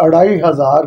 2500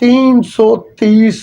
330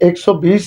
120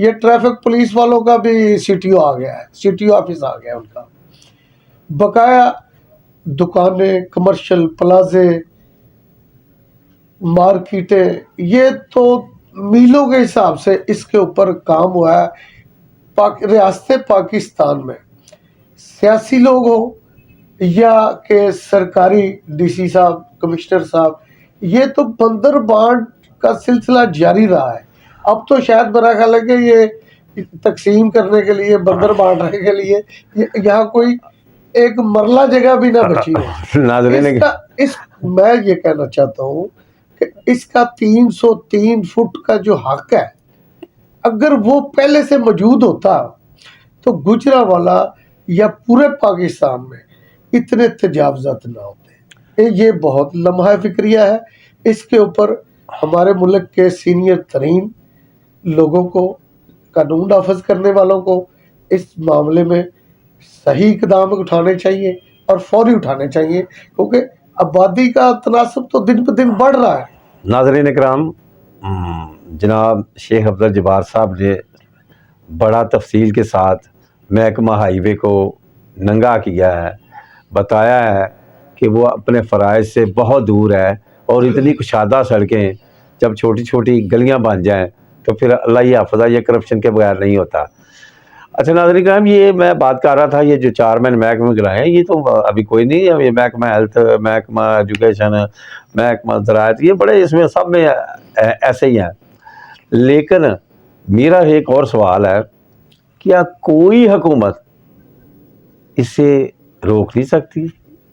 یہ traffic police والوں کا بھی CTO آ گیا ہے, CTO آفس آ گیا ان کا. بقایا دکانیں, کمرشل پلازے, مارکیٹیں, یہ تو میلوں کے حساب سے اس کے اوپر کام ہوا ہے. ریاست پاکستان میں سیاسی لوگ ہو یا کہ سرکاری DC صاحب, کمشنر صاحب, یہ تو بندر بانٹ کا سلسلہ جاری رہا ہے. اب تو شاید میرا خیال ہے کہ یہ تقسیم کرنے کے لیے, بندر بانٹنے کے لیے یہاں کوئی ایک مرلہ جگہ بھی نہ بچی ہو. ناظرین میں یہ کہنا چاہتا ہوں کہ اس کا 303 فٹ کا جو حق ہے, اگر وہ پہلے سے موجود ہوتا تو گجرانوالہ یا پورے پاکستان میں اتنے تجاوزات نہ ہوتے. یہ بہت لمحہ فکریہ ہے. اس کے اوپر ہمارے ملک کے سینئر ترین لوگوں کو, قانون نافذ کرنے والوں کو اس معاملے میں صحیح اقدام اٹھانے چاہیے اور فوری اٹھانے چاہیے, کیونکہ آبادی کا تناسب تو دن پہ دن بڑھ رہا ہے. ناظرین اکرام, جناب شیخ افضل جبار صاحب نے بڑا تفصیل کے ساتھ محکمہ ہائی وے کو ننگا کیا ہے, بتایا ہے کہ وہ اپنے فرائض سے بہت دور ہے, اور اتنی کشادہ سڑکیں جب چھوٹی چھوٹی گلیاں بن جائیں تو پھر اللہ یہ حافظہ, یہ کرپشن کے بغیر نہیں ہوتا. اچھا ناظرین کرام, یہ میں بات کر رہا تھا, یہ جو 4 میں نے محکمے گرائے ہیں یہ تو ابھی کوئی نہیں ہے. یہ محکمہ ہیلتھ, محکمہ ایجوکیشن, محکمہ زراعت, یہ بڑے اس میں سب میں ایسے ہی ہیں. لیکن میرا ایک اور سوال ہے, کیا کوئی حکومت اسے روک نہیں سکتی,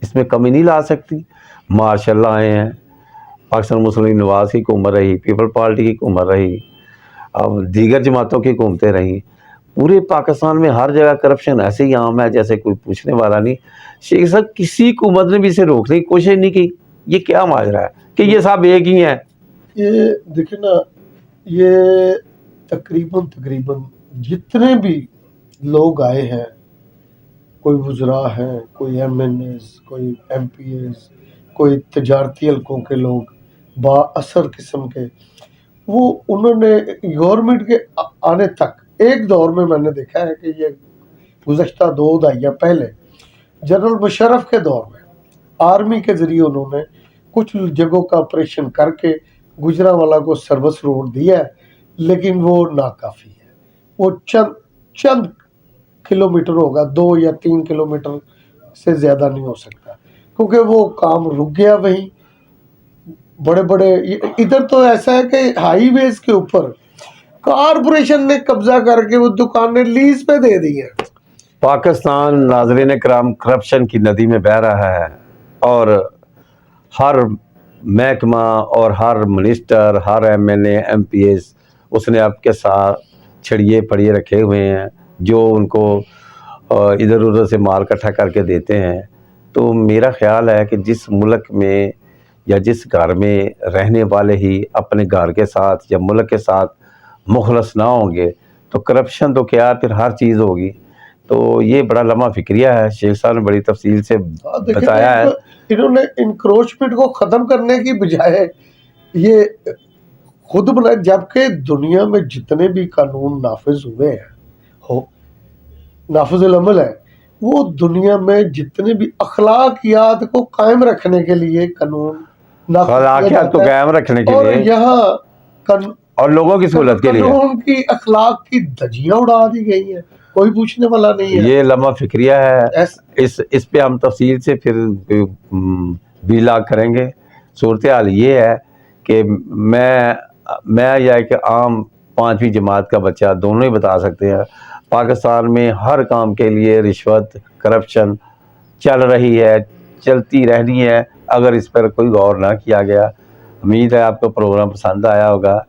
اس میں کمی نہیں لا سکتی؟ ماشاء اللہ آئے ہیں, پاکستان مسلم لیگ نواز کی حکومت رہی, پیپل پارٹی کی حکومت رہی, اب دیگر جماعتوں کی حکومتیں رہیں, پورے پاکستان میں ہر جگہ کرپشن ایسے ہی عام ہے جیسے کوئی پوچھنے والا نہیں. شیخ صاحب, کسی حکومت نے بھی اسے روکنے کی کوشش نہیں کی. یہ کیا ماجرا ہے کہ یہ سب ایک ہی ہیں؟ یہ دیکھیں نا, یہ تقریباً جتنے بھی لوگ آئے ہیں, کوئی وزراء ہیں, کوئی MNAs, کوئی MPAs, کوئی تجارتی حلقوں کے لوگ با اثر قسم کے, وہ انہوں نے گورنمنٹ کے آنے تک ایک دور میں نے دیکھا ہے کہ یہ گزشتہ 2 دہائیاں پہلے جنرل مشرف کے دور میں آرمی کے ذریعے انہوں نے کچھ جگہوں کا آپریشن کر کے گجرانوالہ کو سروس روڈ دیا ہے, لیکن وہ ناکافی ہے. وہ چند کلومیٹر ہوگا, 2 یا 3 کلومیٹر سے زیادہ نہیں ہو سکتا, کیونکہ وہ کام رک گیا. وہیں بڑے ادھر تو ایسا ہے کہ ہائی ویز کے اوپر کارپوریشن نے قبضہ کر کے وہ دکانیں لیز پہ دے دی ہیں. پاکستان ناظرین کرام کرپشن کی ندی میں بہہ رہا ہے, اور ہر محکمہ اور ہر منسٹر, ہر MNA, MPAs اس نے آپ کے ساتھ چھڑیے پڑیے رکھے ہوئے ہیں جو ان کو ادھر ادھر سے مال اکٹھا کر کے دیتے ہیں. تو میرا خیال ہے کہ جس ملک میں یا جس گھر میں رہنے والے ہی اپنے گھر کے ساتھ یا ملک کے ساتھ مخلص نہ ہوں گے تو کرپشن تو کیا پھر ہر چیز ہوگی. تو یہ بڑا لمحہ فکریہ ہے, شیخ صاحب نے بڑی تفصیل سے بتایا ہے. انہوں نے انکروچمنٹ کو ختم کرنے کی بجائے یہ خود بنائے, جبکہ دنیا میں جتنے بھی قانون نافذ ہوئے ہیں, نافذ العمل ہے, وہ دنیا میں جتنے بھی اخلاقیات کو قائم رکھنے کے لیے قانون اخلاقیات کو قائم رکھنے کے اور لیے یہاں اور لوگوں کی سہولت کے لیے قانون کی اخلاق کی دھجیاں اڑا دی گئی ہیں, کوئی پوچھنے والا نہیں ہے. یہ لمحہ فکریہ ہے, اس پہ ہم تفصیل سے پھر ویلاگ کریں گے. صورتحال یہ ہے کہ میں یا ایک عام 5ویں جماعت کا بچہ دونوں ہی بتا سکتے ہیں, پاکستان میں ہر کام کے لیے رشوت, کرپشن چل رہی ہے, چلتی رہنی ہے اگر اس پر کوئی غور نہ کیا گیا. امید ہے آپ کو پروگرام پسند آیا ہوگا.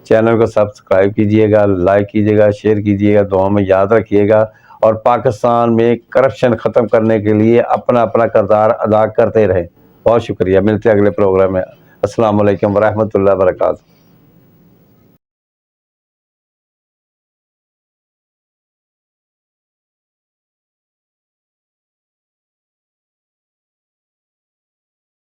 چینل کو سبسکرائب کیجئے گا, لائک کیجئے گا, شیئر کیجئے گا, دعاؤں میں یاد رکھیے گا, اور پاکستان میں کرپشن ختم کرنے کے لیے اپنا کردار ادا کرتے رہیں. بہت شکریہ, ملتے ہیں اگلے پروگرام میں. السلام علیکم ورحمۃ اللہ وبرکاتہ.